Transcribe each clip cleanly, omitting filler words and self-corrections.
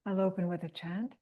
I'll open with a chant.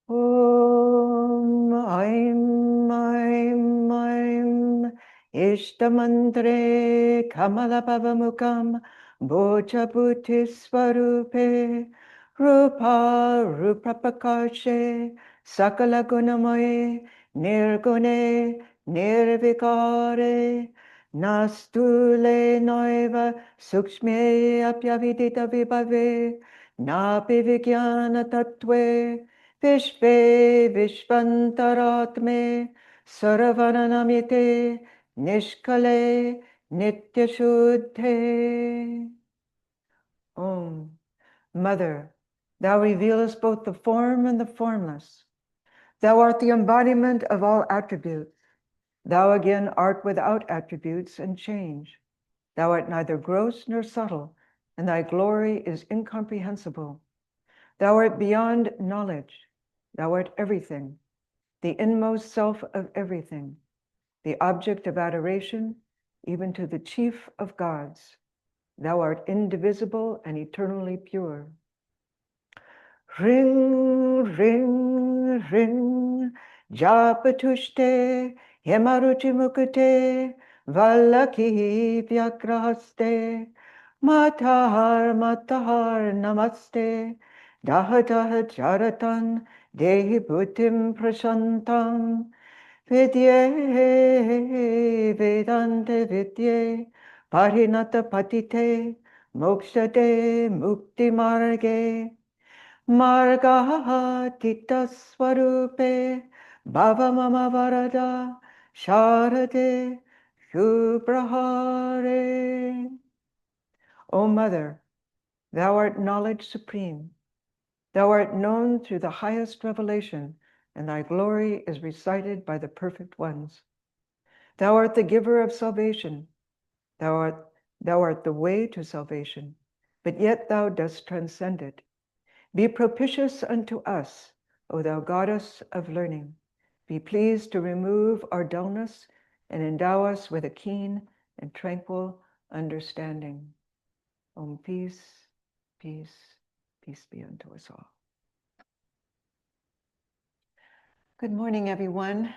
Om Aim Aim Aim Ishtamantre Kamalabhavamukam Bocha Buddhi Swarupe Rupa Rupapakashe Sakala Gunamaye Nirgune Nirvikare Nastule Noiva Sukshme Apyavidita Vibhave Napi Vigyana Tattve Vishve Vishvantaratme Saravananamite Nishkale Nityashuddhe. Om. Mother, thou revealest both the form and the formless. Thou art the embodiment of all attributes. Thou again art without attributes and change. Thou art neither gross nor subtle, and thy glory is incomprehensible. Thou art beyond knowledge. Thou art everything, the inmost self of everything, the object of adoration, even to the chief of gods. Thou art indivisible and eternally pure. Ring, ring, ring, japatushte, yamaruchi mukute, valaki vyakrahaste, matahar, matahar, namaste, daha daha jaratan, dehi buddhim prashantam, vidye, vedante vidye, parinata patite, mokshade, mukti marge, Marga Tita Swarupe Bhava Mama Varada Sharade Shubrahare. O Mother, thou art knowledge supreme. Thou art known through the highest revelation, and thy glory is recited by the perfect ones. Thou art the giver of salvation. Thou art the way to salvation, but yet thou dost transcend it. Be propitious unto us, O thou goddess of learning. Be pleased to remove our dullness and endow us with a keen and tranquil understanding. Om peace, peace, peace be unto us all. Good morning, everyone.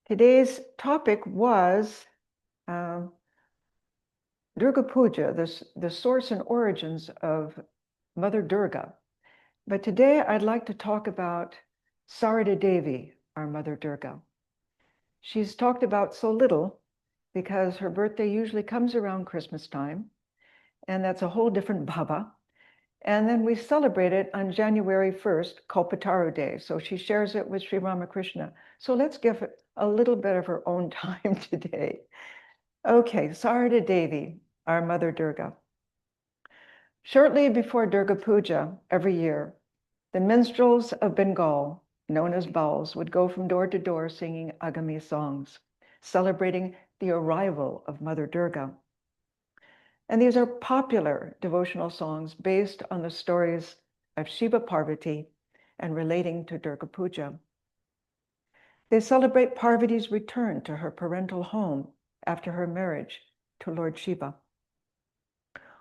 Today's topic was Durga Puja, the source and origins of Mother Durga. But today I'd like to talk about Sarada Devi, our Mother Durga. She's talked about so little because her birthday usually comes around Christmas time, and that's a whole different baba. And then we celebrate it on January 1st, Kalpataru Day. So she shares it with Sri Ramakrishna. So let's give it a little bit of her own time today. Okay, Sarada Devi, our Mother Durga. Shortly before Durga Puja every year, the minstrels of Bengal, known as Bauls, would go from door to door singing Agami songs, celebrating the arrival of Mother Durga. And these are popular devotional songs based on the stories of Shiva Parvati and relating to Durga Puja. They celebrate Parvati's return to her parental home after her marriage to Lord Shiva.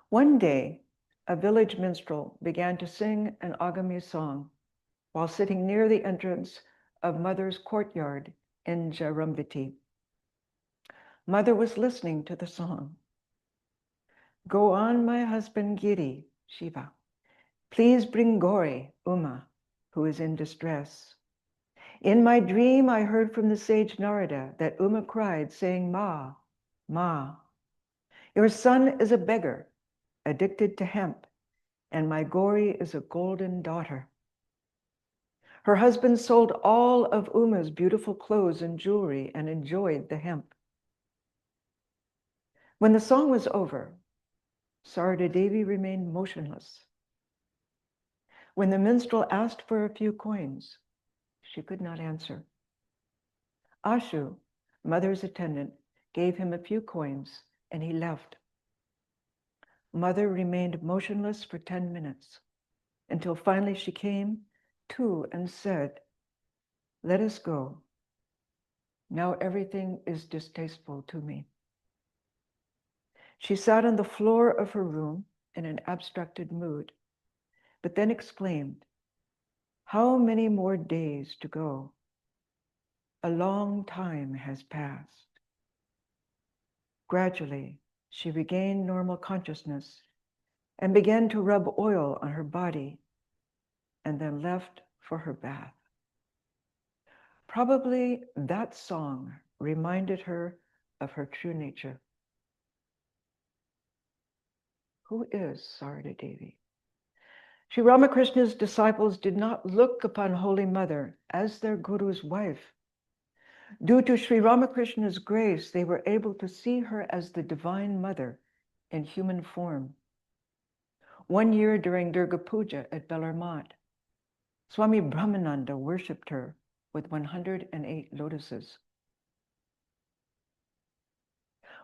One day, a village minstrel began to sing an Agami song while sitting near the entrance of Mother's courtyard in Jarambiti. Mother was listening to the song. Go on, my husband Giri, Shiva. Please bring Gauri, Uma, who is in distress. In my dream, I heard from the sage Narada that Uma cried, saying, Ma, Ma. Your son is a beggar, addicted to hemp, and my Gauri is a golden daughter. Her husband sold all of Uma's beautiful clothes and jewelry and enjoyed the hemp. When the song was over, Sarada Devi remained motionless. When the minstrel asked for a few coins, she could not answer. Ashu, Mother's attendant, gave him a few coins and he left. Mother remained motionless for 10 minutes until finally she came to and said, let us go. Now everything is distasteful to me. She sat on the floor of her room in an abstracted mood, but then exclaimed, "How many more days to go? A long time has passed." Gradually, she regained normal consciousness and began to rub oil on her body, and then left for her bath. Probably that song reminded her of her true nature. Who is Sarada Devi? Sri Ramakrishna's disciples did not look upon Holy Mother as their Guru's wife. Due to Sri Ramakrishna's grace, they were able to see her as the Divine Mother in human form. One year during Durga Puja at Bellarmine, Swami Brahmananda worshipped her with 108 lotuses.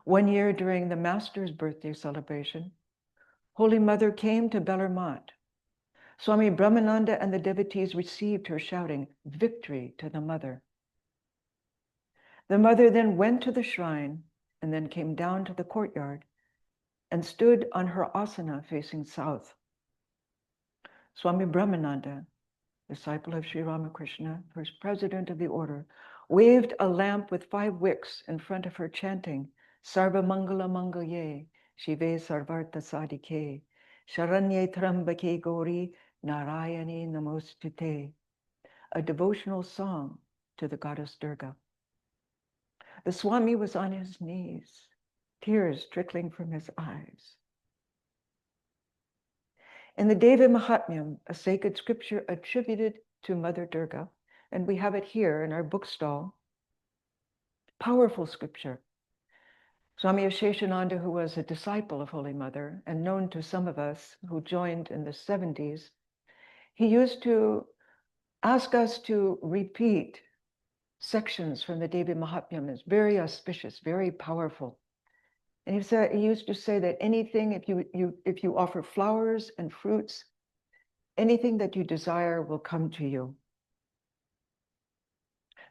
One year during the Master's birthday celebration, Holy Mother came to Bellarmine. Swami Brahmananda and the devotees received her shouting, "Victory to the Mother." The Mother then went to the shrine and then came down to the courtyard and stood on her asana facing south. Swami Brahmananda, disciple of Sri Ramakrishna, first president of the order, waved a lamp with 5 wicks in front of her, chanting, "Sarva Mangala Mangalye, Shive Sarvartha Sadike, Sharanye Trambake Gauri, Narayani Namostute," a devotional song to the goddess Durga. The Swami was on his knees, tears trickling from his eyes. In the Devi Mahatmyam, a sacred scripture attributed to Mother Durga, and we have it here in our bookstall, powerful scripture. Swami Sheshananda, who was a disciple of Holy Mother and known to some of us who joined in the 70s, he used to ask us to repeat sections from the Devi Mahatmyam. It's very auspicious, very powerful. And he used to say that anything, if you offer flowers and fruits, anything that you desire will come to you.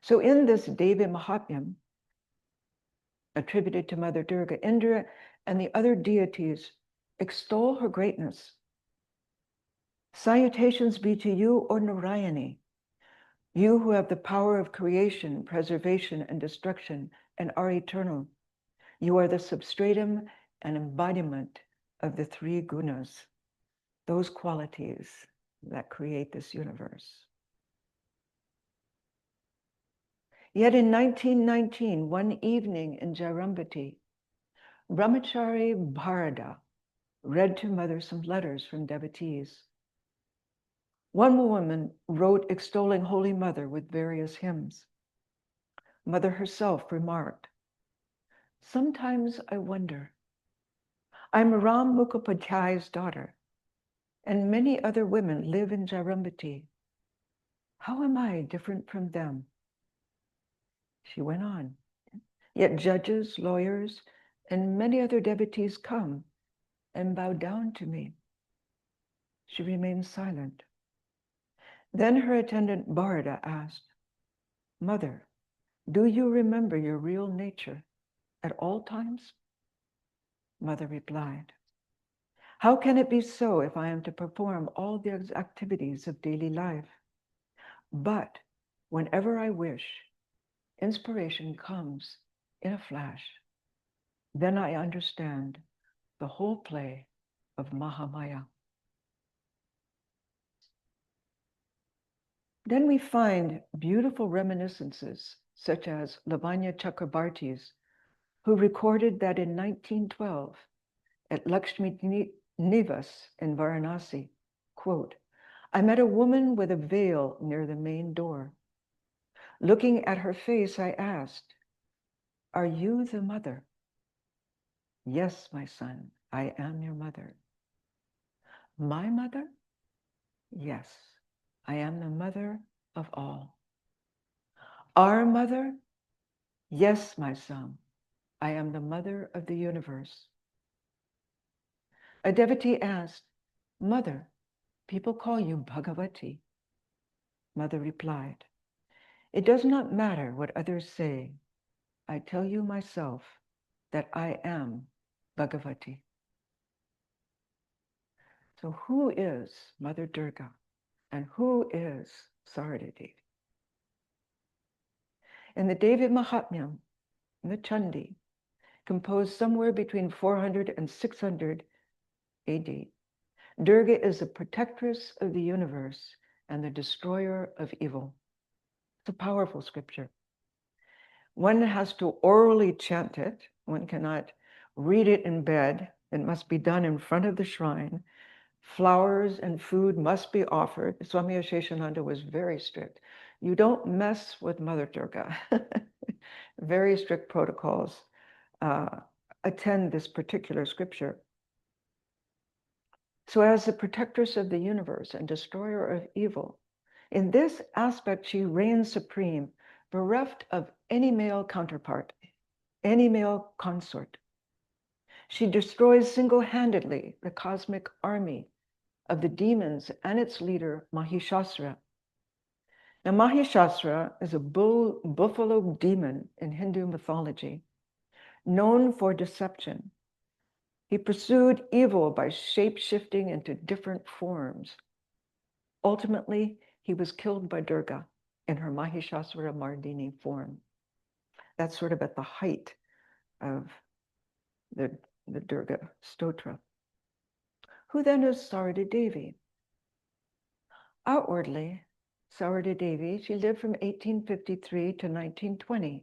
So in this Devi Mahatmyam, attributed to Mother Durga, Indra and the other deities extol her greatness. "Salutations be to you, O Narayani, you who have the power of creation, preservation, and destruction, and are eternal. You are the substratum and embodiment of the 3 gunas, those qualities that create this universe." Yet in 1919, one evening in Jairambati, Brahmachari Bharada read to Mother some letters from devotees. One woman wrote extolling Holy Mother with various hymns. Mother herself remarked, "Sometimes I wonder, I'm Ram Mukhopadhyay's daughter, and many other women live in Jairambati. How am I different from them?" She went on, "Yet judges, lawyers, and many other devotees come and bow down to me." She remained silent. Then her attendant Bharata asked, "Mother, do you remember your real nature at all times?" Mother replied, "How can it be so if I am to perform all the activities of daily life? But whenever I wish, inspiration comes in a flash. Then I understand the whole play of Mahamaya." Then we find beautiful reminiscences, such as Lavanya Chakrabarti's, who recorded that in 1912, at Lakshmi Nivas in Varanasi, quote, "I met a woman with a veil near the main door. Looking at her face, I asked, 'Are you the mother?' 'Yes, my son, I am your mother.' 'My mother?' 'Yes, I am the mother of all.' 'Our mother?' 'Yes, my son, I am the mother of the universe.'" A devotee asked, "Mother, people call you Bhagavati." Mother replied, "It does not matter what others say. I tell you myself that I am Bhagavati." So who is Mother Durga and who is Sarada Devi? In the Devi Mahatmyam, in the Chandi, composed somewhere between 400 and 600 AD, Durga is the protectress of the universe and the destroyer of evil. It's a powerful scripture. One has to orally chant it. One cannot read it in bed. It must be done in front of the shrine. Flowers and food must be offered. Swami Asheshananda was very strict. You don't mess with Mother Durga. Very strict protocols attend this particular scripture. So as the protectress of the universe and destroyer of evil, in this aspect, she reigns supreme, bereft of any male counterpart, any male consort. She destroys single-handedly the cosmic army of the demons and its leader, Mahishasura. Now, Mahishasura is a buffalo demon in Hindu mythology, known for deception. He pursued evil by shape-shifting into different forms. Ultimately, he was killed by Durga in her Mahishasura Mardini form. That's sort of at the height of the Durga Stotra. Who then is Sarada Devi? Outwardly, Sarada Devi, she lived from 1853 to 1920.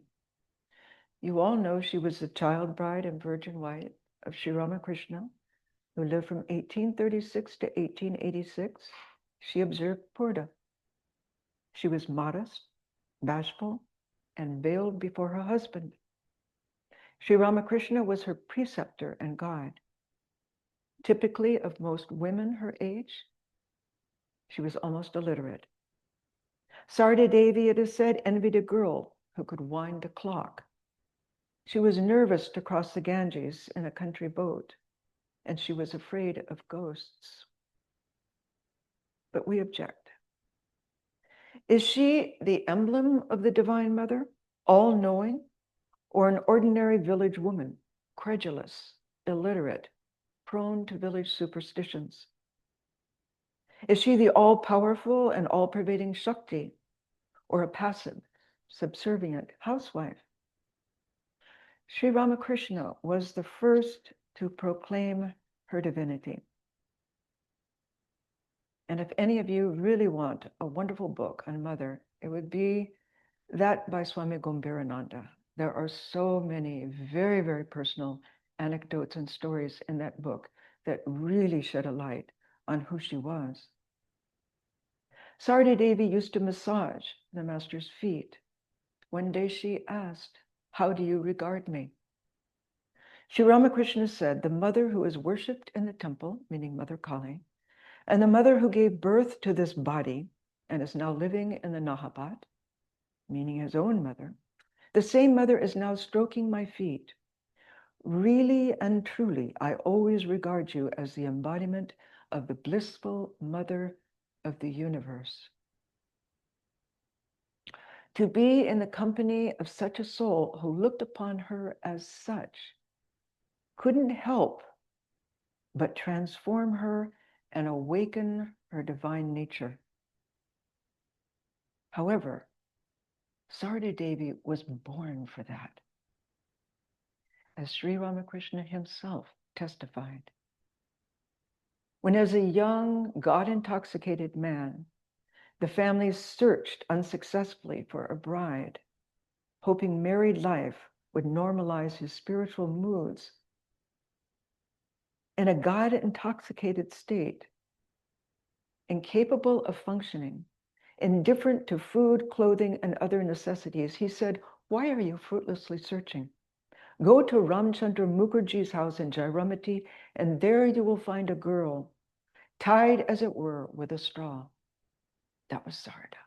You all know she was the child bride and virgin wife of Sri Ramakrishna, who lived from 1836 to 1886. She observed Purna. She was modest, bashful, and veiled before her husband. Sri Ramakrishna was her preceptor and guide. Typically of most women her age, she was almost illiterate. Sarada Devi, it is said, envied a girl who could wind a clock. She was nervous to cross the Ganges in a country boat, and she was afraid of ghosts. But we object. Is she the emblem of the Divine Mother, all-knowing, or an ordinary village woman, credulous, illiterate, prone to village superstitions? Is she the all-powerful and all-pervading Shakti, or a passive, subservient housewife? Sri Ramakrishna was the first to proclaim her divinity. And if any of you really want a wonderful book on Mother, it would be that by Swami Gombirananda. There are so many very, very personal anecdotes and stories in that book that really shed a light on who she was. Sarada Devi used to massage the master's feet. One day she asked, "How do you regard me?" Sri Ramakrishna said, "The mother who is worshipped in the temple," meaning Mother Kali, "and the mother who gave birth to this body and is now living in the Nahabat," meaning his own mother, "the same mother is now stroking my feet. Really and truly, I always regard you as the embodiment of the blissful mother of the universe." To be in the company of such a soul who looked upon her as such couldn't help but transform her and awaken her divine nature. However, Sarada Devi was born for that, as Sri Ramakrishna himself testified. When as a young, God-intoxicated man, the family searched unsuccessfully for a bride, hoping married life would normalize his spiritual moods, in a God-intoxicated state, incapable of functioning, indifferent to food, clothing, and other necessities, he said, "Why are you fruitlessly searching? Go to Ramchandra Mukherjee's house in Jairamati, and there you will find a girl, tied as it were with a straw." That was Sarada.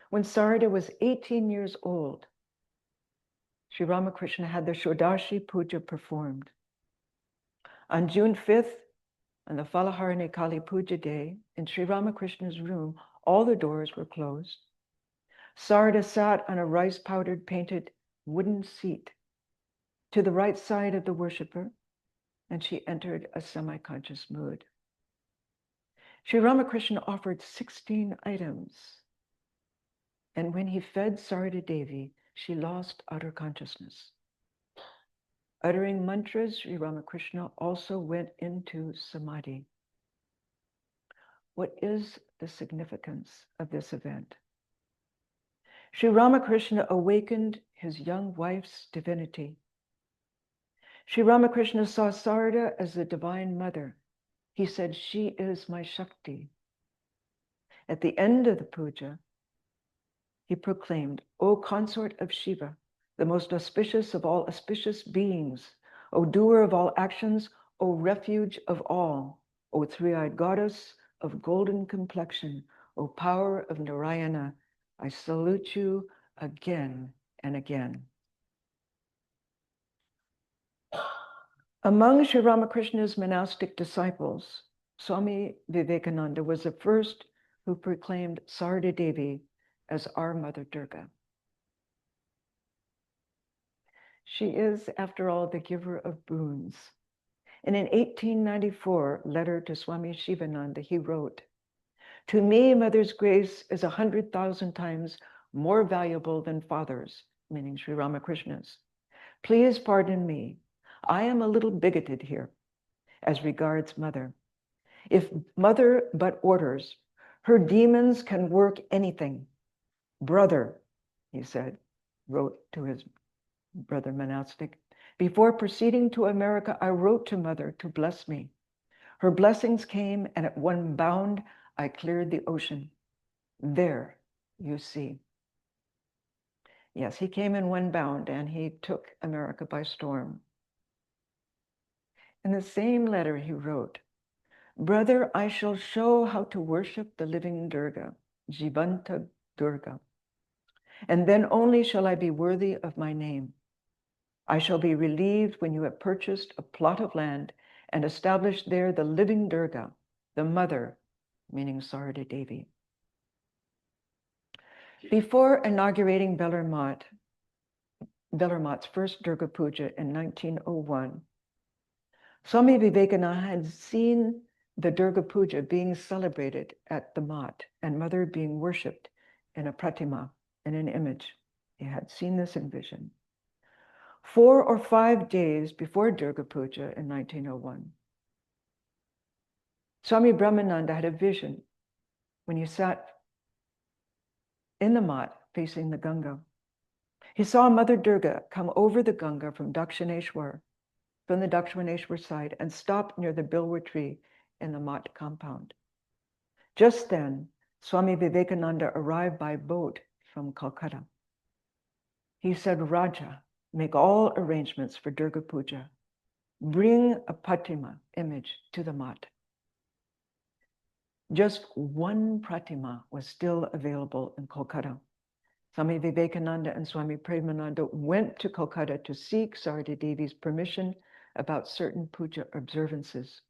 When Sarada was 18 years old, Sri Ramakrishna had the Shodashi Puja performed. On June 5th, on the Falaharani Kali Puja day, in Sri Ramakrishna's room, all the doors were closed. Sarada sat on a rice-powdered painted wooden seat to the right side of the worshipper. and she entered a semi-conscious mood. Sri Ramakrishna offered 16 items, and when he fed Sarada Devi, she lost utter consciousness. Uttering mantras, Sri Ramakrishna also went into samadhi. What is the significance of this event? Sri Ramakrishna awakened his young wife's divinity. Sri Ramakrishna saw Sarada as the Divine Mother. He said, "She is my Shakti." At the end of the puja, he proclaimed, "O consort of Shiva, the most auspicious of all auspicious beings, O doer of all actions, O refuge of all, O three-eyed goddess of golden complexion, O power of Narayana, I salute you again and again." Among Sri Ramakrishna's monastic disciples, Swami Vivekananda was the first who proclaimed Sarada Devi as our Mother Durga. She is, after all, the giver of boons. In an 1894 letter to Swami Shivananda, he wrote, "To me, Mother's grace is 100,000 times more valuable than Father's," meaning Sri Ramakrishna's. "Please pardon me. I am a little bigoted here as regards Mother. If Mother but orders, her demons can work anything. Brother," he said, wrote to his brother monastic, "before proceeding to America, I wrote to Mother to bless me. Her blessings came, and at one bound, I cleared the ocean. There, you see." Yes, he came in one bound, and he took America by storm. In the same letter, he wrote, "Brother, I shall show how to worship the living Durga, Jivanta Durga, and then only shall I be worthy of my name. I shall be relieved when you have purchased a plot of land and established there the living Durga, the mother," meaning Sarada Devi. Before inaugurating Bellarmat's first Durga Puja in 1901, Swami Vivekananda had seen the Durga Puja being celebrated at the Mat and Mother being worshipped in a pratima, in an image. He had seen this in vision. 4 or 5 days before Durga Puja in 1901, Swami Brahmananda had a vision when he sat in the Mat facing the Ganga. He saw Mother Durga come over the Ganga from the Dakshineshwar side, and stop near the bilwa tree in the Mat compound. Just then, Swami Vivekananda arrived by boat from Calcutta. He said, "Raja, make all arrangements for Durga Puja. Bring a pratima image to the Mat." Just one pratima was still available in Calcutta. Swami Vivekananda and Swami Premananda went to Calcutta to seek Sarada Devi's permission about certain puja observances.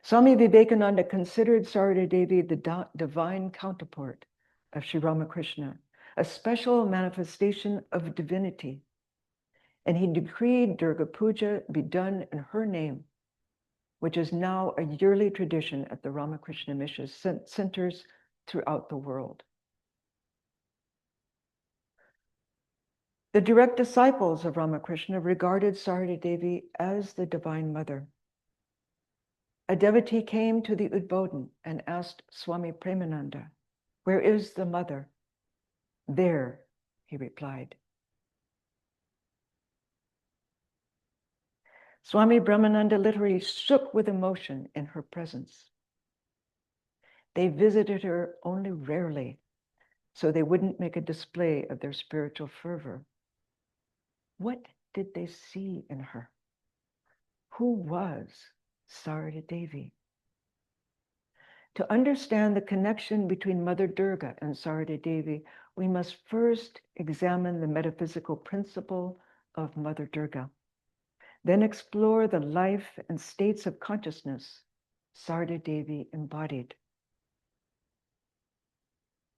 Swami Vivekananda considered Sarada Devi the divine counterpart of Sri Ramakrishna, a special manifestation of divinity, and he decreed Durga Puja be done in her name, which is now a yearly tradition at the Ramakrishna Mission centers throughout the world. The direct disciples of Ramakrishna regarded Sarada Devi as the Divine Mother. A devotee came to the Udbodhan and asked Swami Premananda, "Where is the mother?" "There," he replied. Swami Brahmananda literally shook with emotion in her presence. They visited her only rarely, so they wouldn't make a display of their spiritual fervor. What did they see in her? Who was Sarada Devi? To understand the connection between Mother Durga and Sarada Devi, we must first examine the metaphysical principle of Mother Durga, then explore the life and states of consciousness Sarada Devi embodied.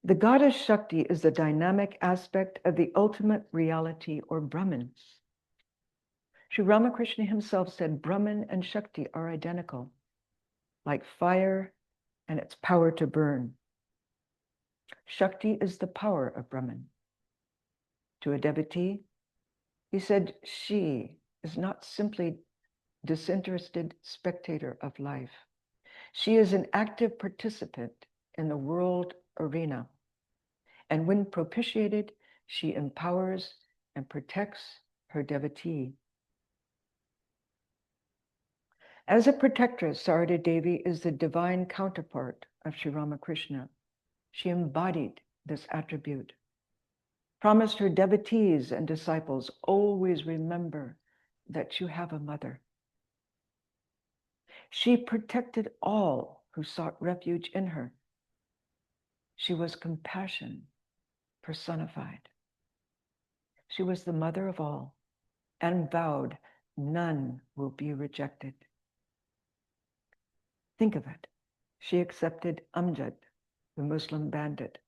The goddess Shakti is the dynamic aspect of the ultimate reality or Brahman. Sri Ramakrishna himself said Brahman and Shakti are identical, like fire and its power to burn. Shakti is the power of Brahman. To a devotee, he said she is not simply disinterested spectator of life. She is an active participant in the world arena. And when propitiated, she empowers and protects her devotee. As a protectress, Sarada Devi is the divine counterpart of Sri Ramakrishna. She embodied this attribute, promised her devotees and disciples, always remember that you have a mother. She protected all who sought refuge in her. She was compassion personified. She was the mother of all and vowed none will be rejected. Think of it. She accepted Amjad, the Muslim bandit,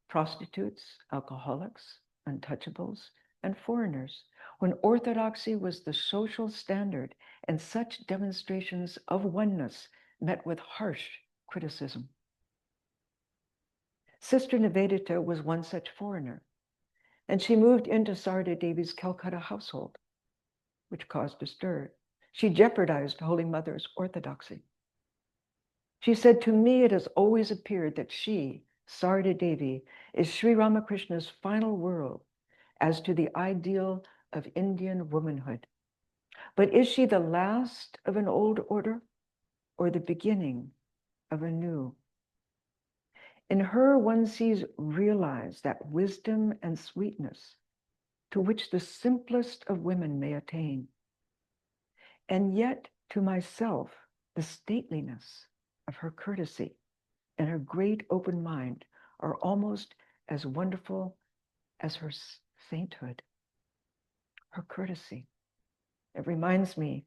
prostitutes, alcoholics, untouchables, and foreigners, when orthodoxy was the social standard and such demonstrations of oneness met with harsh criticism. Sister Nivedita was one such foreigner, and she moved into Sarada Devi's Calcutta household, which caused a stir. She jeopardized Holy Mother's orthodoxy. She said, to me, it has always appeared that she, Sarada Devi, is Sri Ramakrishna's final word as to the ideal of Indian womanhood. But is she the last of an old order or the beginning of a new? In her, one sees realized that wisdom and sweetness to which the simplest of women may attain. And yet, to myself, the stateliness of her courtesy and her great open mind are almost as wonderful as her sainthood. Her courtesy. It reminds me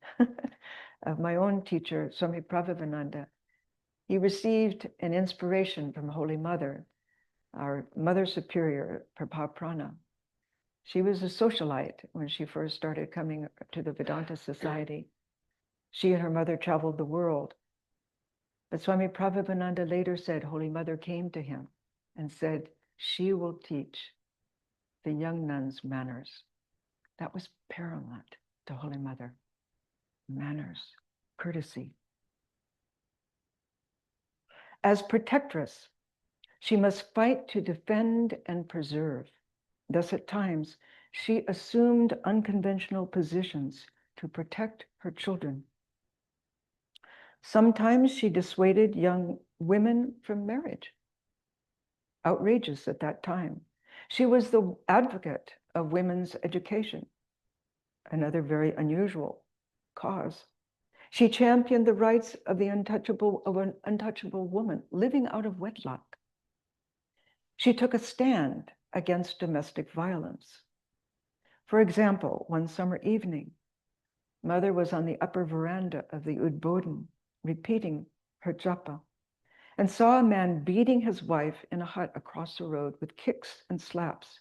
of my own teacher, Swami Pravrajika. He received an inspiration from Holy Mother, our Mother Superior, Brahmaprana. She was a socialite when she first started coming to the Vedanta Society. She and her mother traveled the world. But Swami Prabhupada later said Holy Mother came to him and said, she will teach the young nuns manners. That was paramount to Holy Mother. Manners, courtesy. As protectress, she must fight to defend and preserve. Thus, at times, she assumed unconventional positions to protect her children. Sometimes she dissuaded young women from marriage. Outrageous at that time. She was the advocate of women's education, another very unusual cause. She championed the rights of an untouchable woman living out of wedlock. She took a stand against domestic violence. For example, one summer evening, Mother was on the upper veranda of the Udbodhan, repeating her japa, and saw a man beating his wife in a hut across the road with kicks and slaps.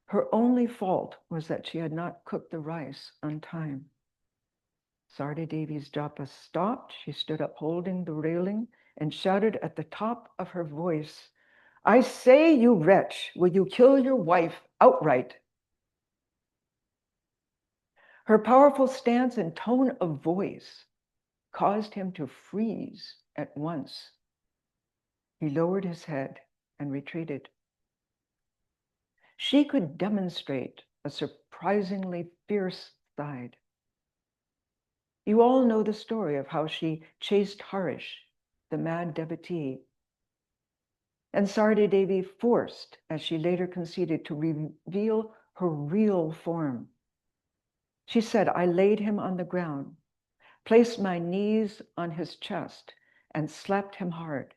Her only fault was that she had not cooked the rice on time. Sarada Devi's japa stopped. She stood up holding the railing and shouted at the top of her voice, I say, you wretch, will you kill your wife outright? Her powerful stance and tone of voice caused him to freeze at once. He lowered his head and retreated. She could demonstrate a surprisingly fierce side. You all know the story of how she chased Harish, the mad devotee, and Sarada Devi forced, as she later conceded, to reveal her real form. She said, I laid him on the ground, placed my knees on his chest, and slapped him hard.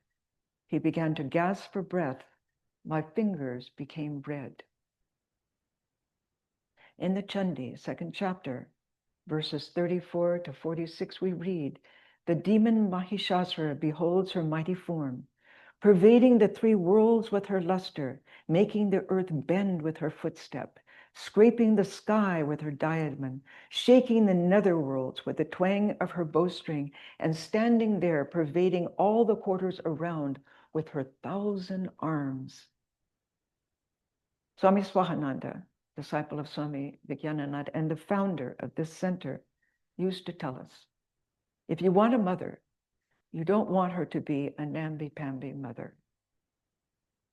He began to gasp for breath. My fingers became red. In the Chandi, second chapter, verses 34 to 46, we read, the demon Mahishasura beholds her mighty form, pervading the three worlds with her luster, making the earth bend with her footstep, scraping the sky with her diadem, shaking the netherworlds with the twang of her bowstring, and standing there, pervading all the quarters around with her 1,000 arms. Swami Swahananda, disciple of Swami Vijnanananda and the founder of this center, used to tell us, if you want a mother, you don't want her to be a namby-pamby mother.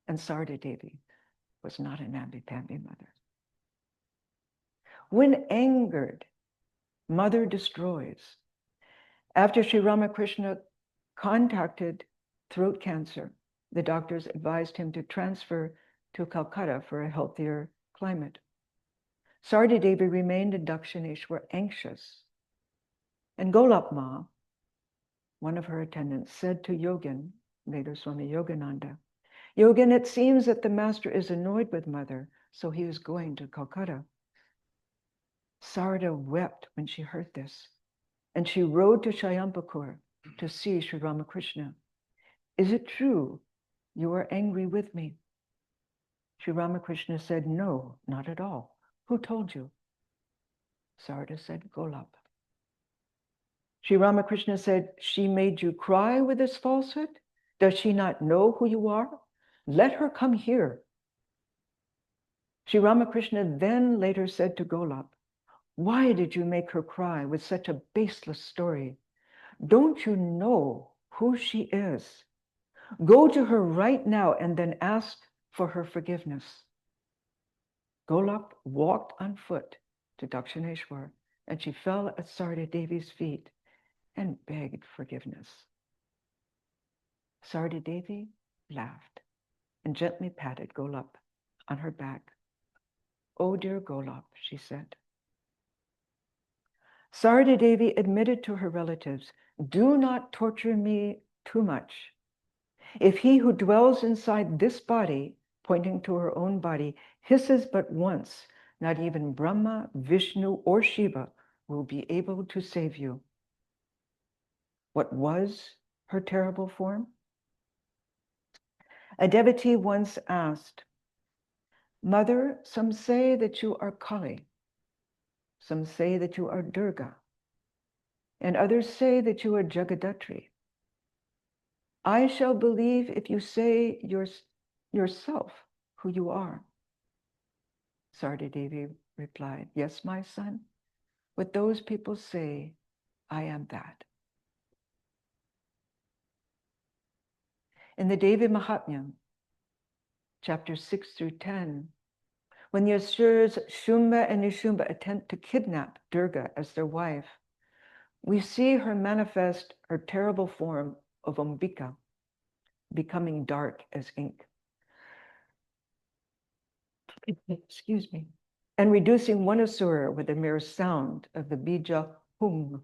And Sarada Devi was not a namby-pamby mother. When angered, mother destroys. After Sri Ramakrishna contacted throat cancer, the doctors advised him to transfer to Calcutta for a healthier climate. Sarada Devi remained in Dakshineshwar anxious. And Golap Ma, one of her attendants, said to Yogin, later Swami Yogananda, Yogin, it seems that the master is annoyed with mother, so he is going to Calcutta. Sarada wept when she heard this, and she rode to Shayampakur to see Sri Ramakrishna. Is it true you are angry with me? Sri Ramakrishna said, no, not at all. Who told you? Sarada said, Golap. Sri Ramakrishna said, she made you cry with this falsehood? Does she not know who you are? Let her come here. Sri Ramakrishna then later said to Golap, why did you make her cry with such a baseless story? Don't you know who she is? Go to her right now and then ask for her forgiveness. Golap walked on foot to Dakshineshwar, and she fell at Sarada Devi's feet and begged forgiveness. Sarada Devi laughed and gently patted Golap on her back. Oh, dear Golap, she said. Sarada Devi admitted to her relatives, do not torture me too much. If he who dwells inside this body, pointing to her own body, hisses but once, not even Brahma, Vishnu, or Shiva will be able to save you. What was her terrible form? A devotee once asked, Mother, some say that you are Kali, some say that you are Durga, and others say that you are Jagadatri. I shall believe if you say yourself who you are. Sarada Devi replied, yes, my son, what those people say, I am that. In the Devi Mahatmya, chapter 6 through 10, when the Asuras Shumba and Nishumba attempt to kidnap Durga as their wife, we see her manifest her terrible form of Ambika, becoming dark as ink. Excuse me. And reducing one Asura with the mere sound of the bija hum.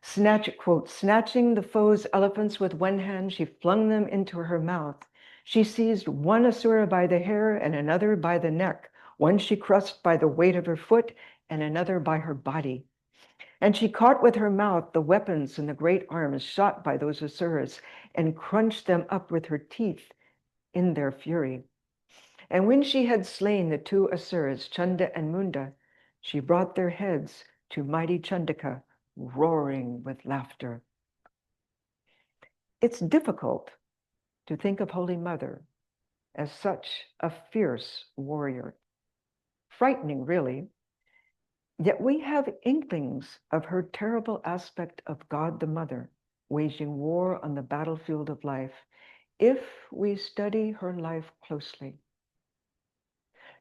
Snatching the foe's elephants with one hand, she flung them into her mouth. She seized one Asura by the hair and another by the neck. One she crushed by the weight of her foot and another by her body. And she caught with her mouth the weapons and the great arms shot by those Asuras and crunched them up with her teeth in their fury. And when she had slain the two Asuras, Chanda and Munda, she brought their heads to mighty Chandika, roaring with laughter. It's difficult to think of Holy Mother as such a fierce warrior. Frightening, really. Yet we have inklings of her terrible aspect of God the Mother, waging war on the battlefield of life, if we study her life closely.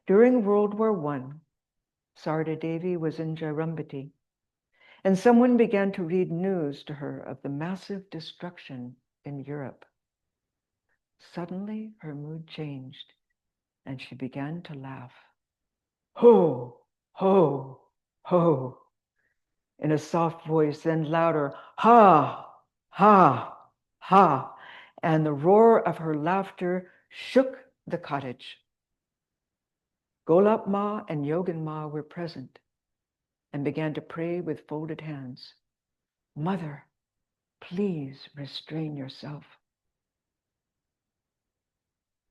During World War I, Sarada Devi was in Jairambati, and someone began to read news to her of the massive destruction in Europe. Suddenly, her mood changed, and she began to laugh. Ho, ho, ho, in a soft voice, then louder, ha, ha, ha, and the roar of her laughter shook the cottage. Golap Ma and Yogan Ma were present and began to pray with folded hands. Mother, please restrain yourself.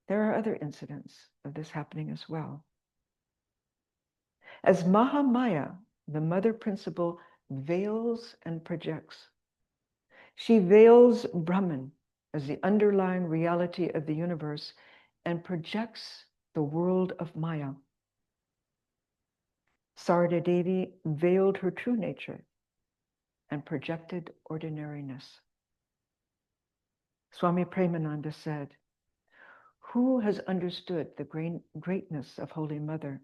There are other incidents of this happening as well. As Mahamaya, the mother principle, veils and projects. She veils Brahman as the underlying reality of the universe and projects the world of Maya. Sarada Devi veiled her true nature and projected ordinariness. Swami Premananda said, "Who has understood the greatness of Holy Mother?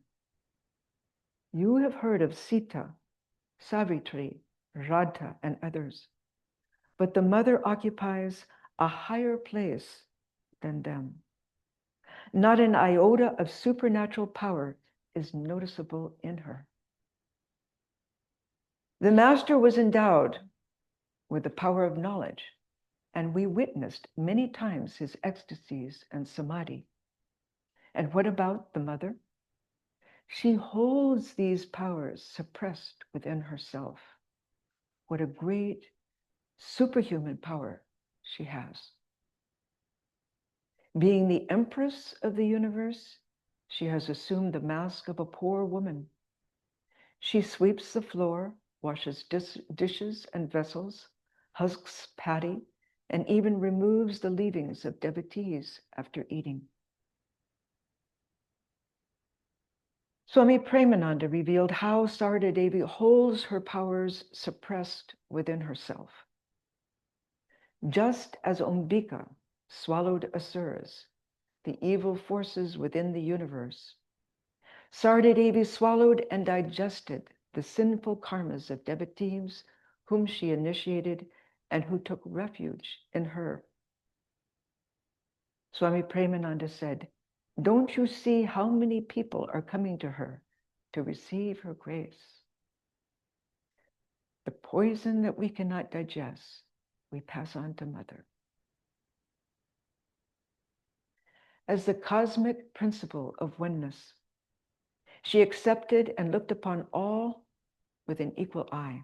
You have heard of Sita, Savitri, Radha, and others, but the Mother occupies a higher place than them. Not an iota of supernatural power is noticeable in her." The Master was endowed with the power of knowledge, and we witnessed many times his ecstasies and samadhi. And what about the Mother? She holds these powers suppressed within herself. What a great superhuman power she has. Being the Empress of the universe, she has assumed the mask of a poor woman. She sweeps the floor, washes dishes and vessels, husks paddy, and even removes the leavings of devotees after eating. Swami Premananda revealed how Sarada Devi holds her powers suppressed within herself. Just as Ombika swallowed asuras, the evil forces within the universe, Sarada Devi swallowed and digested the sinful karmas of devotees whom she initiated and who took refuge in her. Swami Premananda said, "Don't you see how many people are coming to her to receive her grace? The poison that we cannot digest, we pass on to Mother." As the cosmic principle of oneness, she accepted and looked upon all with an equal eye.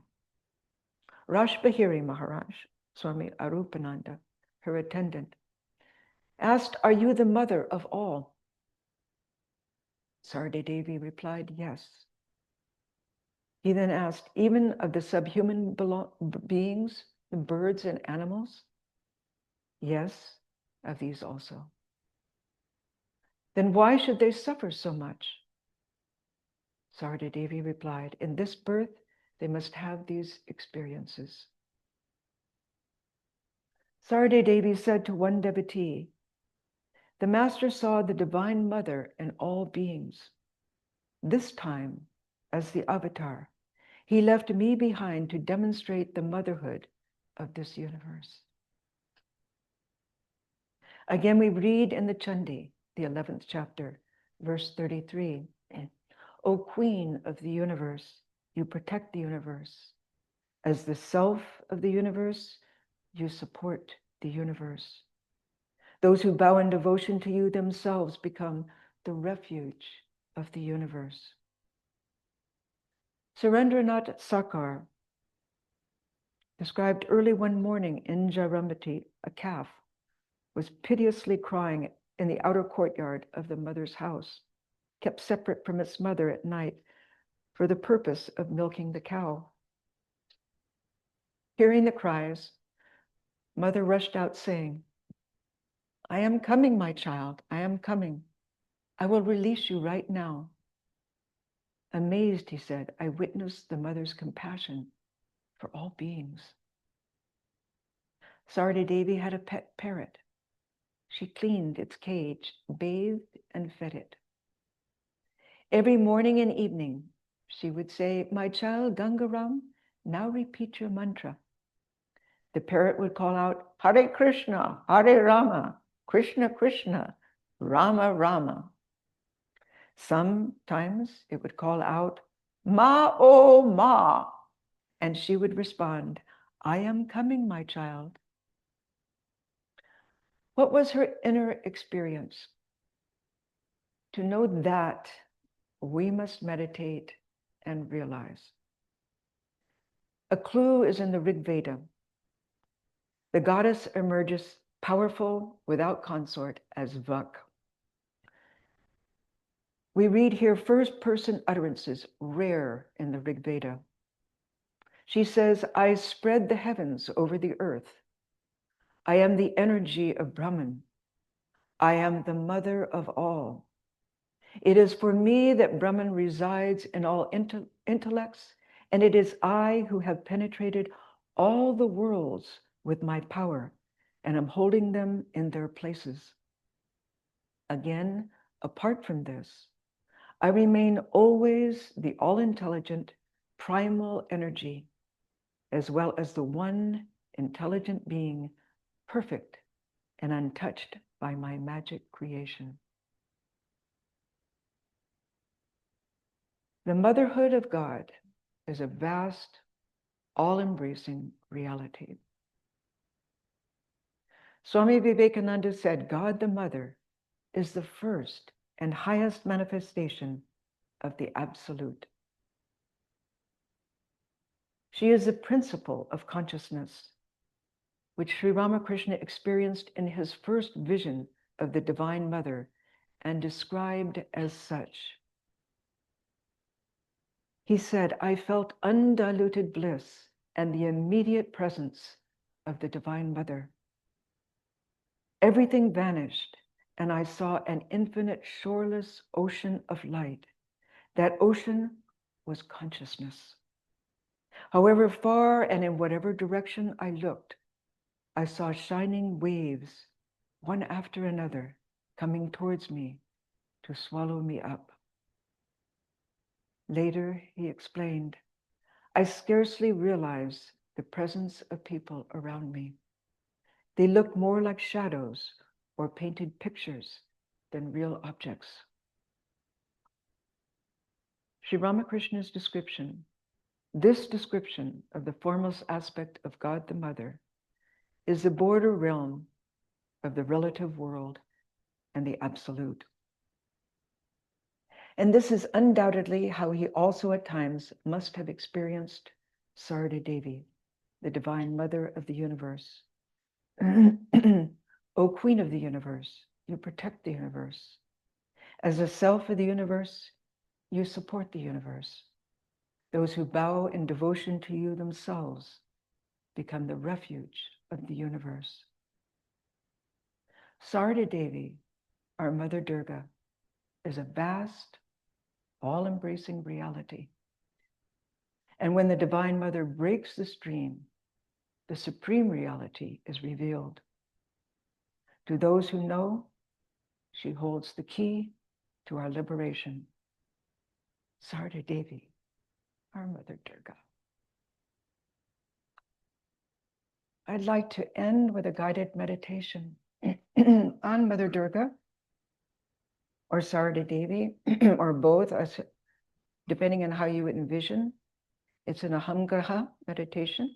Rash Bahiri Maharaj, Swami Arupananda, her attendant, asked, "Are you the mother of all?" Sarada Devi replied, "Yes." He then asked, "Even of the subhuman beings, the birds and animals?" "Yes, of these also." "Then why should they suffer so much?" Sarada Devi replied, "In this birth, they must have these experiences." Sarada Devi said to one devotee, "The Master saw the Divine Mother in all beings. This time, as the avatar, he left me behind to demonstrate the motherhood of this universe." Again, we read in the Chandi, the 11th chapter, verse 33, "O Queen of the universe, you protect the universe. As the self of the universe, you support the universe. Those who bow in devotion to you themselves become the refuge of the universe." Surendranath Sarkar described early one morning in Jaramati, a calf was piteously crying in the outer courtyard of the mother's house, kept separate from its mother at night for the purpose of milking the cow. Hearing the cries, Mother rushed out saying, "I am coming, my child, I am coming. I will release you right now." Amazed, he said, I witnessed the mother's compassion for all beings. Sarada Devi had a pet parrot. She cleaned its cage, bathed, and fed it. Every morning and evening, she would say, "My child Gangaram, now repeat your mantra." The parrot would call out, "Hare Krishna, Hare Rama, Krishna Krishna, Rama Rama." Sometimes it would call out, "Ma, oh, Ma," and she would respond, "I am coming, my child." What was her inner experience? To know that, we must meditate and realize. A clue is in the Rig Veda. The goddess emerges powerful without consort as Vak. We read here first-person utterances, rare in the Rig Veda. She says, I spread the heavens over the earth. I am the energy of Brahman. I am the mother of all. It is for me that Brahman resides in all intellects, and it is I who have penetrated all the worlds with my power, and am holding them in their places. Again, apart from this, I remain always the all-intelligent, primal energy, as well as the one intelligent being, perfect and untouched by my magic creation. The motherhood of God is a vast, all-embracing reality. Swami Vivekananda said, God the Mother is the first and highest manifestation of the Absolute. She is the principle of consciousness, which Sri Ramakrishna experienced in his first vision of the Divine Mother and described as such. He said, I felt undiluted bliss and the immediate presence of the Divine Mother. Everything vanished, and I saw an infinite, shoreless ocean of light. That ocean was consciousness. However far and in whatever direction I looked, I saw shining waves, one after another, coming towards me to swallow me up. Later, he explained, I scarcely realized the presence of people around me. They looked more like shadows or painted pictures than real objects. Sri Ramakrishna's description, this description of the formless aspect of God the Mother, is the border realm of the relative world and the absolute. And this is undoubtedly how he also at times must have experienced Sarada Devi, the Divine Mother of the universe. O Queen of the universe, you protect the universe. As a self of the universe, you support the universe. Those who bow in devotion to you themselves become the refuge of the universe. Sarada Devi, our Mother Durga, is a vast, all-embracing reality. And when the Divine Mother breaks the stream, the supreme reality is revealed. To those who know, she holds the key to our liberation. Sarada Devi, our Mother Durga. I'd like to end with a guided meditation on Mother Durga, or Sarada Devi, or both, depending on how you envision. It's an Ahamgraha meditation.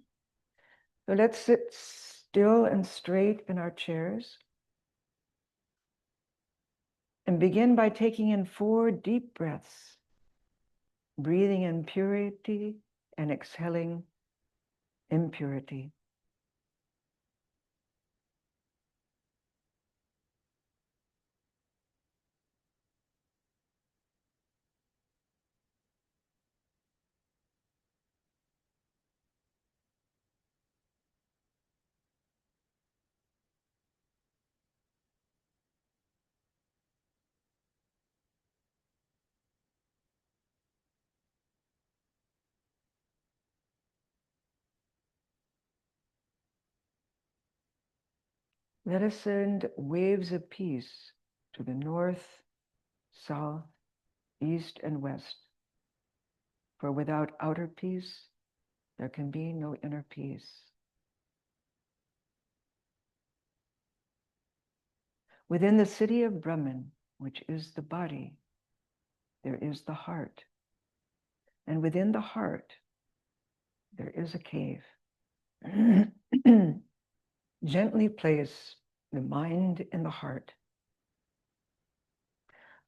So let's sit still and straight in our chairs and begin by taking in 4 deep breaths, breathing in purity and exhaling impurity. Let us send waves of peace to the north, south, east, and west. For without outer peace, there can be no inner peace. Within the city of Brahman, which is the body, there is the heart. And within the heart, there is a cave. Gently place the mind in the heart.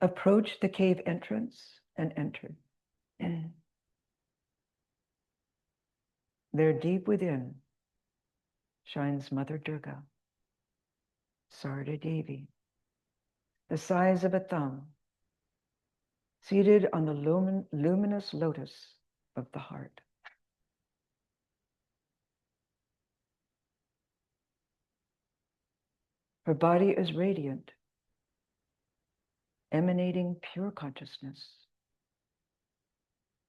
Approach the cave entrance and enter. There deep within shines Mother Durga, Sarada Devi, the size of a thumb, seated on the luminous lotus of the heart. Her body is radiant, emanating pure consciousness,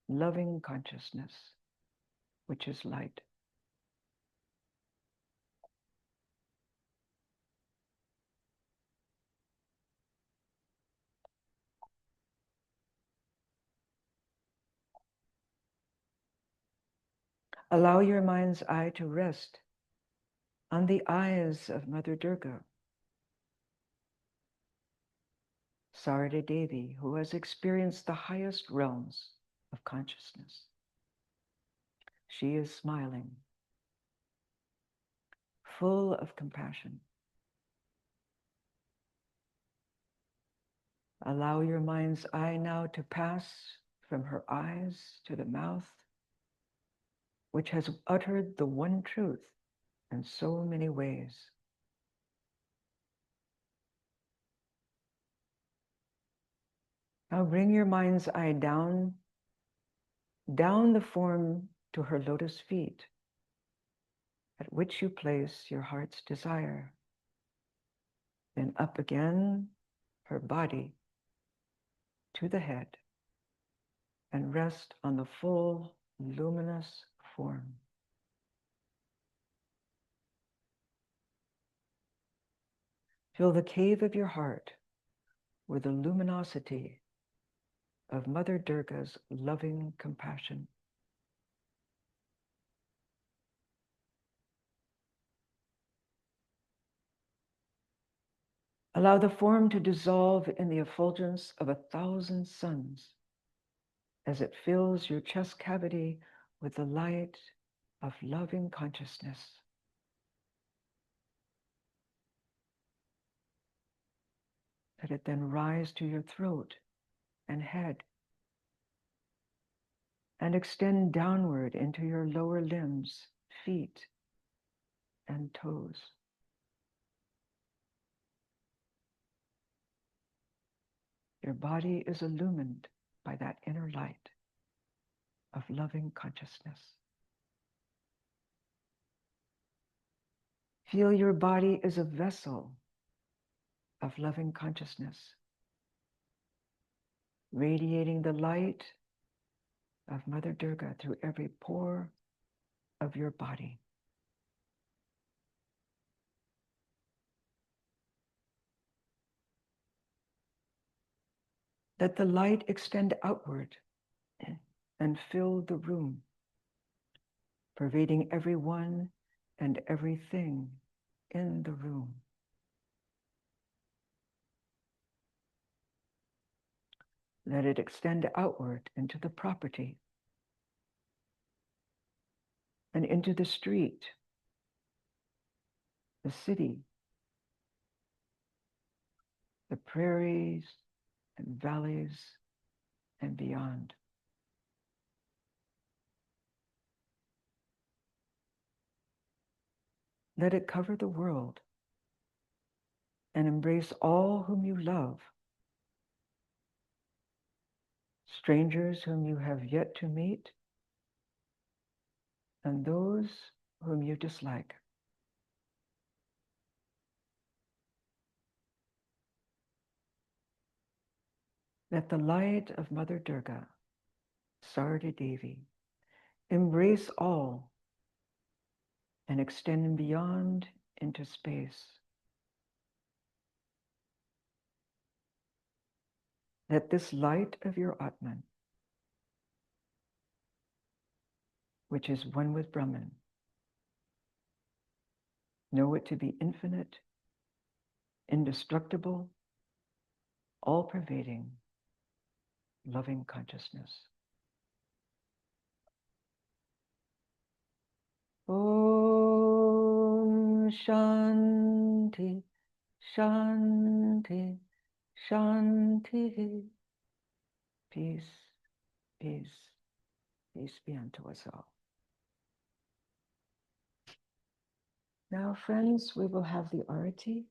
loving consciousness, which is light. Allow your mind's eye to rest on the eyes of Mother Durga, Sarada Devi, who has experienced the highest realms of consciousness. She is smiling, full of compassion. Allow your mind's eye now to pass from her eyes to the mouth, which has uttered the one truth in so many ways. Now bring your mind's eye down the form to her lotus feet, at which you place your heart's desire. Then up again, her body to the head, and rest on the full luminous form. Fill the cave of your heart with the luminosity of Mother Durga's loving compassion. Allow the form to dissolve in the effulgence of 1,000 suns as it fills your chest cavity with the light of loving consciousness. Let it then rise to your throat and head and extend downward into your lower limbs, feet, and toes. Your body is illumined by that inner light of loving consciousness. Feel your body is a vessel of loving consciousness, radiating the light of Mother Durga through every pore of your body. Let the light extend outward and fill the room, pervading everyone and everything in the room. Let it extend outward into the property and into the street, the city, the prairies and valleys and beyond. Let it cover the world and embrace all whom you love, strangers whom you have yet to meet, and those whom you dislike. Let the light of Mother Durga, Sarada Devi, embrace all and extend beyond into space. Let this light of your Atman, which is one with Brahman, know it to be infinite, indestructible, all-pervading, loving consciousness. Om Shanti, Shanti, Shanti. Peace, peace, peace be unto us all. Now, friends, we will have the arati.